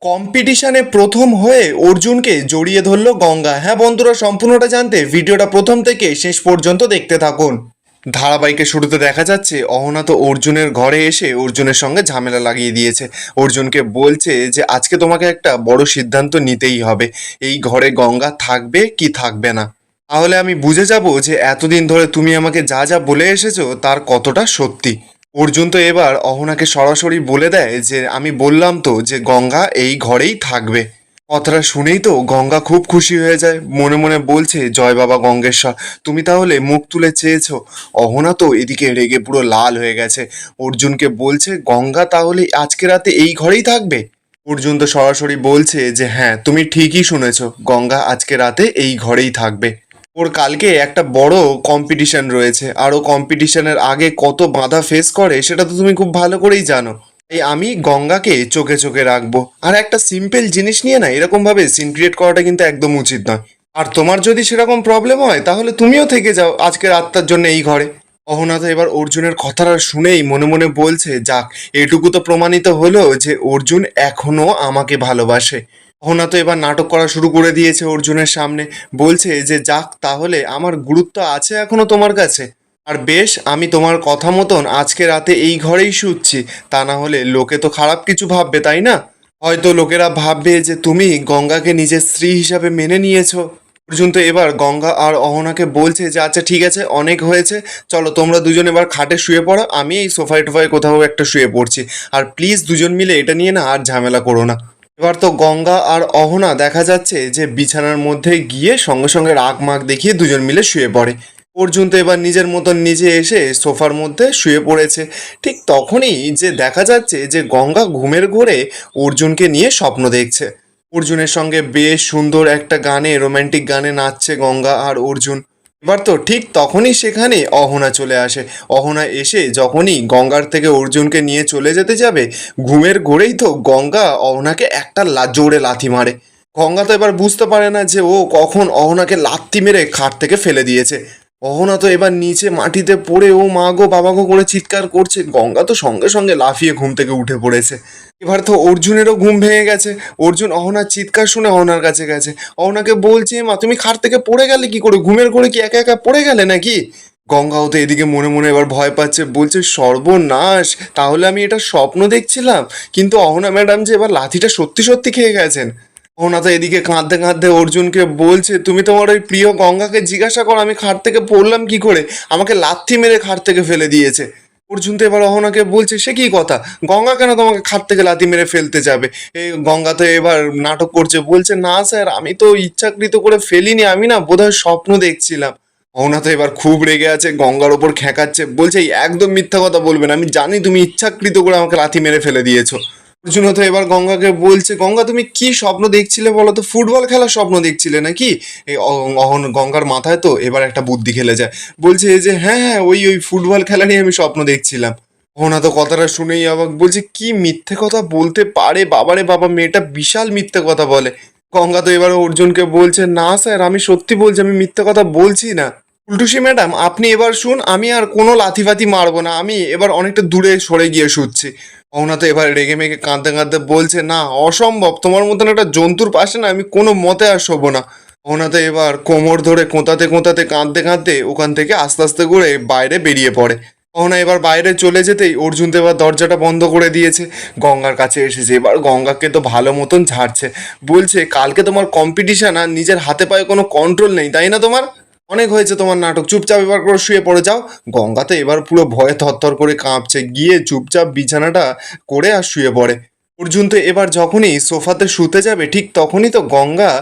কম্পিটিশনে প্রথম হয়ে অর্জুনকে জড়িয়ে ধরলো গঙ্গা। হ্যাঁ বন্ধুরা, সম্পূর্ণটা জানতে ভিডিওটা প্রথম থেকে শেষ পর্যন্ত দেখতে থাকুন। ধারাবাহিকের শুরুতে দেখা যাচ্ছে অহনা তো অর্জুনের ঘরে এসে অর্জুনের সঙ্গে ঝামেলা লাগিয়ে দিয়েছে। অর্জুনকে বলছে যে আজকে তোমাকে একটা বড় সিদ্ধান্ত নিতেই হবে, এই ঘরে গঙ্গা থাকবে কি থাকবে না। তাহলে আমি বুঝে যাব যে এতদিন ধরে তুমি আমাকে যা যা বলে এসেছো তার কতটা সত্যি। অর্জুন তো এবার অহনাকে সরাসরি বলে দেয় যে আমি বললাম তো যে গঙ্গা এই ঘরেই থাকবে। কথাটা শুনেই তো গঙ্গা খুব খুশি হয়ে যায়, মনে মনে বলছে জয় বাবা গঙ্গেশ্বর, তুমি তাহলে মুখ তুলে চেয়েছো। অহনা তো এদিকে রেগে পুরো লাল হয়ে গেছে, অর্জুনকে বলছে গঙ্গা তাহলে আজকে রাতে এই ঘরেই থাকবে। অর্জুন তো সরাসরি বলছে যে হ্যাঁ তুমি ঠিকই শুনেছো, গঙ্গা আজকে রাতে এই ঘরেই থাকবে। ওর কালকে একটা বড় কম্পিটিশন রয়েছে, আর ও কম্পিটিশনের আগে কত বাধা ফেস করে সেটা তো তুমি খুব ভালো করেই জানো। এই আমি গঙ্গাকে চোখে চোখে রাখবো। আর একটা সিম্পল জিনিস নিয়ে না এরকম ভাবে সিন ক্রিয়েট করাটা কিন্তু একদম উচিত নয়। আর তোমার যদি সেরকম প্রবলেম হয় তাহলে তুমিও থেকে যাও আজকে রাতটার জন্য এই ঘরে। অহনা তো এবার অর্জুনের কথাটা শুনেই মনে মনে বলছে যাক, এটুকু তো প্রমাণিত হলো যে অর্জুন এখনো আমাকে ভালোবাসে। অহনা তো এবার নাটক করা শুরু করে দিয়েছে অর্জুনের সামনে, বলছে যে যাক তাহলে আমার গুরুত্ব আছে এখনো তোমার কাছে। আর বেশ, আমি তোমার কথা মতন আজকে রাতে এই ঘরেই শুচ্ছি, তা না হলে লোকে তো খারাপ কিছু ভাববে তাই না। হয়তো লোকেরা ভাববে যে তুমি গঙ্গাকে নিজের স্ত্রী হিসাবে মেনে নিয়েছো। পর্যন্ত এবার গঙ্গা আর অহনাকে বলছে যে আচ্ছা ঠিক আছে, অনেক হয়েছে, চলো তোমরা দুজন এবার খাটে শুয়ে পড়ো, আমি এই সোফায় টোফায় কোথাও একটা শুয়ে পড়ছি। আর প্লিজ দুজন মিলে এটা নিয়ে না আর ঝামেলা করো না। এবার তো গঙ্গা আর অহনা দেখা যাচ্ছে যে বিছানার মধ্যে গিয়ে সঙ্গে সঙ্গে রাগ মাগ দেখিয়ে দুজন মিলে শুয়ে পড়ে। অর্জুন তো এবার নিজের মতন নিজে এসে সোফার মধ্যে শুয়ে পড়েছে। ঠিক তখনই যে দেখা যাচ্ছে যে গঙ্গা ঘুমের ঘোরে অর্জুনকে নিয়ে স্বপ্ন দেখছে। অর্জুনের সঙ্গে বেশ সুন্দর একটা গানে, রোমান্টিক গানে নাচছে গঙ্গা আর অর্জুন। এবার তো ঠিক তখনই সেখানে অহনা চলে আসে। অহনা এসে যখনই গঙ্গার থেকে অর্জুনকে নিয়ে চলে যেতে যাবে, ঘুমের ঘোরেই তো গঙ্গা অহনাকে একটা জোরে লাথি মারে। গঙ্গা তো এবার বুঝতে পারে না যে ও কখন অহনাকে লাথি মেরে খাট থেকে ফেলে দিয়েছে। অহনা তো এবার নিচে মাটিতে পড়ে ও মা গো বাবা গো করে চিৎকার করছে। গঙ্গা তো সঙ্গে সঙ্গে লাফিয়ে ঘুম থেকে উঠে পড়েছে। এবার তো অর্জুনেরও ঘুম ভেঙে গেছে। অর্জুন অহনার চিৎকার শুনে অহনার কাছে গেছে, অহনাকে বলছে মা তুমি খাট থেকে পড়ে গেলে কি করে, ঘুমের ঘোরে কি একা একা পড়ে গেলে নাকি। গঙ্গাও তো এদিকে মনে মনে এবার ভয় পাচ্ছে, বলছে সর্বনাশ, তাহলে আমি এটা স্বপ্ন দেখছিলাম, কিন্তু অহনা ম্যাডাম যে এবার লাথিটা সত্যি সত্যি খেয়ে গেছেন। অহনা তো এদিকে কাঁদতে কাঁদতে অর্জুনকে বলছে তুমি তোমার ওই প্রিয় গঙ্গাকে জিজ্ঞাসা করো আমি খাট থেকে পড়লাম কি করে, আমাকে লাথি মেরে খাট থেকে ফেলে দিয়েছে। অর্জুন তো এবার অহনাকে বলছে সে কি কথা, গঙ্গা কেন তোমাকে খাট থেকে লাথি মেরে ফেলতে যাবে। এই গঙ্গা তো এবার নাটক করছে, বলছে না স্যার আমি তো ইচ্ছাকৃত করে ফেলিনি, আমি না বোধহয় স্বপ্ন দেখছিলাম। অহনা তো এবার খুব রেগে আছে, গঙ্গার ওপর খেঁকাচ্ছে, বলছে "এই একদম মিথ্যা কথা বলবেন, আমি জানি তুমি ইচ্ছাকৃত করে আমাকে লাথি মেরে ফেলে দিয়েছো। অর্জুন তো এবার গঙ্গাকে বলছে গঙ্গা তুমি কি স্বপ্ন দেখছিলে বলো তো, ফুটবল খেলার স্বপ্ন দেখছিলে নাকি। এই গঙ্গার মাথায় তো এবার একটা বুদ্ধি খেলে যায়, বলছে এই যে হ্যাঁ হ্যাঁ ওই ওই ফুটবল খেলারই আমি স্বপ্ন দেখছিলাম। অহনা তো কথাটা শুনেই অবাক, বলছে কি মিথ্যে কথা বলতে পারে, বাবারে বাবা মেয়েটা বিশাল মিথ্যে কথা বলে। গঙ্গা তো এবার অর্জুনকে বলছে না স্যার আমি সত্যি বলছি, আমি মিথ্যে কথা বলছি না। উল্টুসি ম্যাডাম আপনি এবার শুন, আমি আর কোনো লাথি ফাতি মারবো না, আমি এবার অনেকটা দূরে সরে গিয়ে শুচ্ছি। অহনা তো এবার রেগে মেগে কাঁদতে কাঁদতে বলছে না অসম্ভব, তোমার মতন একটা জন্তুর পাশে না আমি কোনো মতে আর শোবো না। অহনা তো এবার কোমর ধরে কোঁতাতে কোঁতাতে কাঁদতে কাঁদতে ওখান থেকে আস্তে আস্তে করে বাইরে বেরিয়ে পড়ে। অহনা এবার বাইরে চলে যেতেই অর্জুন তো এবার দরজাটা বন্ধ করে দিয়েছে, গঙ্গার কাছে এসেছে, এবার গঙ্গাকে তো ভালো মতন ঝাড়ছে, বলছে কালকে তোমার কম্পিটিশন আর নিজের হাতে পায়ে কোনো কন্ট্রোল নেই তাই না তোমার, অনেক হয়েছে তোমার নাটক, চুপচাপ এবার করে শুয়ে পড়ে যাও। গঙ্গা তো এবার পুরো ভয়ে থরথর করে কাঁপছে, গিয়ে চুপচাপ বিছানাটা করে আর শুয়ে পড়ে। অর্জুন তো এবার যখনই সোফাতে শুতে যাবে ঠিক তখনই তো গঙ্গা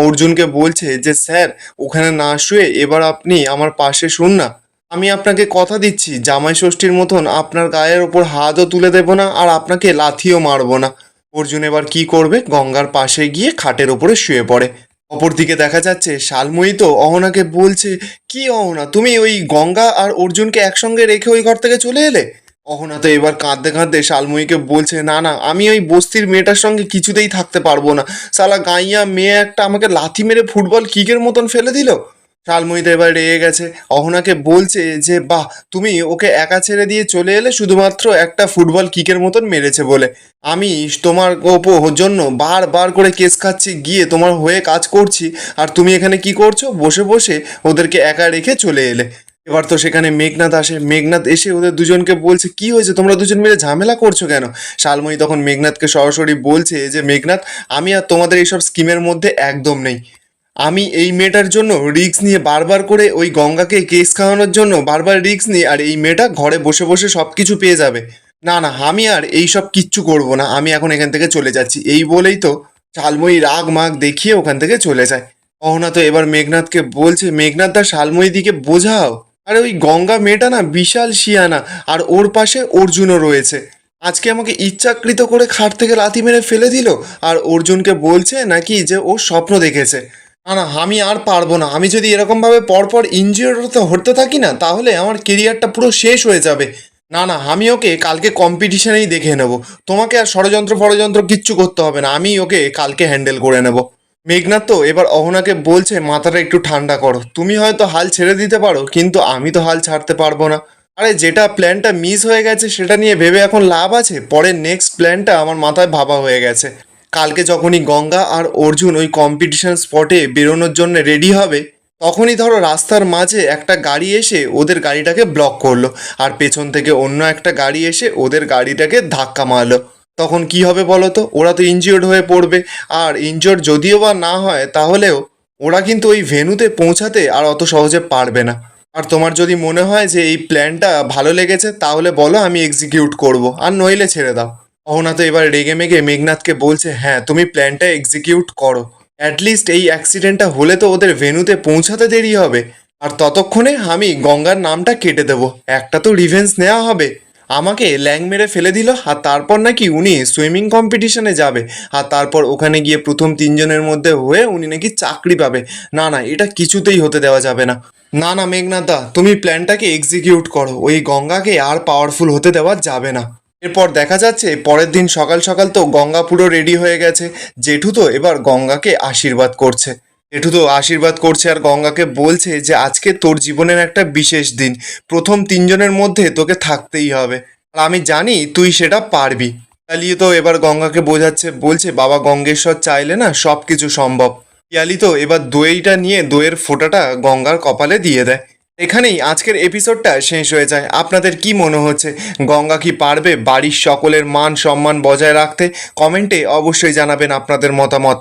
অর্জুনকে বলছে যে স্যার ওখানে না শুয়ে এবার আপনি আমার পাশে শুন না, আমি আপনাকে কথা দিচ্ছি জামাই ষষ্ঠীর মতন আপনার গায়ের ওপর হাতও তুলে দেবো না আর আপনাকে লাথিও মারবো না। অর্জুন এবার কি করবে, গঙ্গার পাশে গিয়ে খাটের ওপরে শুয়ে পড়ে। অপরদিকে দেখা যাচ্ছে শালময়ী তো অহনাকে বলছে কি অহনা তুমি ওই গঙ্গা আর অর্জুনকে একসঙ্গে রেখে ওই ঘর থেকে চলে এলে। অহনা তো এবার কাঁদতে কাঁদতে শালময়ীকে বলছে না না আমি ওই বস্তির মেয়েটার সঙ্গে কিছুতেই থাকতে পারবো না, শালা গাইয়া মেয়ে একটা আমাকে লাথি মেরে ফুটবল কিকের মতন ফেলে দিল। শালমণি তো এবার রেগে গেছে, অহনাকে বলছে যে বাহ, তুমি ওকে একা ছেড়ে দিয়ে চলে এলে শুধুমাত্র একটা ফুটবল কিকের মতন মেরেছে বলে। আমি তোমার জন্য বারবার করে কেস খাচ্ছি, গিয়ে তোমার হয়ে কাজ করছি, আর তুমি এখানে কি করছো, বসে বসে ওদেরকে একা রেখে চলে এলে। এবার তো সেখানে মেঘনাথ আসে, মেঘনাথ এসে ওদের দুজনকে বলছে কি হয়েছে, তোমরা দুজন মিলে ঝামেলা করছো কেন। শালমণি তখন মেঘনাথকে সরাসরি বলছে যে মেঘনাথ, আমি আর তোমাদের এইসব স্কিমের মধ্যে একদম নেই। আমি এই মেয়েটার জন্য রিস্ক নিয়ে বারবার করে ওই গঙ্গাকে কেস খাওয়ানোর জন্য বারবার রিস্ক নিই, আর এই মেয়েটা ঘরে বসে বসে সব কিছু পেয়ে যাবে। না না, আমি আর এই সব কিচ্ছু করবো না, আমি এখন এখান থেকে চলে যাচ্ছি। এই বলেই তো শালময়ী রাগ মাগ দেখিয়ে ওখান থেকে চলে যায়। অহনা তো এবার মেঘনাথকে বলছে, মেঘনাথ দা শালময়ী দিকে বোঝাও। আরে ওই গঙ্গা মেয়েটা না বিশাল শিয়ানা, আর ওর পাশে অর্জুনও রয়েছে। আজকে আমাকে ইচ্ছাকৃত করে খাট থেকে লাথি মেরে ফেলে দিল, আর অর্জুনকে বলছে নাকি যে ও স্বপ্ন দেখেছে। না না, আমি আর পারবো না, আমি যদি এরকমভাবে পরপর ইনজিওর হতে থাকি না, তাহলে আমার কেরিয়ারটা পুরো শেষ হয়ে যাবে। না না, আমি ওকে কালকে কম্পিটিশনেই দেখে নেব। তোমাকে আর ষড়যন্ত্র ফড়যন্ত্র কিচ্ছু করতে হবে না, আমি ওকে কালকে হ্যান্ডেল করে নেব। মেঘনাথ তো এবার অহনাকে বলছে, মাথাটা একটু ঠান্ডা করো, তুমি হয়তো হাল ছেড়ে দিতে পারো, কিন্তু আমি তো হাল ছাড়তে পারবো না। আরে যেটা প্ল্যানটা মিস হয়ে গেছে সেটা নিয়ে ভেবে এখন লাভ আছে, পরের নেক্সট প্ল্যানটা আমার মাথায় ভাবা হয়ে গেছে। কালকে যখনই গঙ্গা আর অর্জুন ওই কম্পিটিশন স্পটে বেরোনোর জন্য রেডি হবে, তখনই ধরো রাস্তার মাঝে একটা গাড়ি এসে ওদের গাড়িটাকে ব্লক করলো, আর পেছন থেকে অন্য একটা গাড়ি এসে ওদের গাড়িটাকে ধাক্কা মারলো। তখন কি হবে বলো তো, ওরা তো ইনজিওর্ড হয়ে পড়বে। আর ইনজিওর্ড যদিও বা না হয়, তাহলেও ওরা কিন্তু ওই ভেন্যুতে পৌঁছাতে আর অত সহজে পারবে না। আর তোমার যদি মনে হয় যে এই প্ল্যানটা ভালো লেগেছে, তাহলে বলো, আমি এক্সিকিউট করব, আর নইলে ছেড়ে দাও। অহনা তো এবার রেগে মেগে মেঘনাথকে বলছে, হ্যাঁ তুমি প্ল্যানটা এক্সিকিউট করো। অ্যাটলিস্ট এই অ্যাক্সিডেন্টটা হলে তো ওদের ভেন্যুতে পৌঁছাতে দেরি হবে, আর ততক্ষণে আমি গঙ্গার নামটা কেটে দেবো, একটা তো রিভেঞ্জ নেওয়া হবে। আমাকে ল্যাং মেরে ফেলে দিল, আর তারপর নাকি উনি সুইমিং কম্পিটিশনে যাবে, আর তারপর ওখানে গিয়ে প্রথম তিনজনের মধ্যে হয়ে উনি নাকি চাকরি পাবে। না না, এটা কিছুতেই হতে দেওয়া যাবে না। না না মেঘনাথদা, তুমি প্ল্যানটাকে এক্সিকিউট করো, ওই গঙ্গাকে আর পাওয়ারফুল হতে দেওয়া যাবে না। এরপর দেখা যাচ্ছে পরের দিন সকাল সকাল তো গঙ্গা পুরো রেডি হয়ে গেছে। জেঠু তো এবার গঙ্গাকে আশীর্বাদ করছে। জেঠু তো আশীর্বাদ করছে আর গঙ্গাকে বলছে যে আজকে তোর জীবনের একটা বিশেষ দিন, প্রথম তিনজনের মধ্যে তোকে থাকতেই হবে, আর আমি জানি তুই সেটা পারবি। পিয়ালি তো এবার গঙ্গাকে বোঝাচ্ছে, বলছে বাবা গঙ্গেশ্বর চাইলে না সব কিছু সম্ভব। পিয়ালি তো এবার দইটা নিয়ে দইয়ের ফোঁটাটা গঙ্গার কপালে দিয়ে দেয়। এখানেই আজকের এপিসোডটা শেষ হয়ে যায়। আপনাদের কি মনে হচ্ছে, গঙ্গা কি পারবে বাড়ির সকলের মান সম্মান বজায় রাখতে? কমেন্টে অবশ্যই জানাবেন আপনাদের মতামত।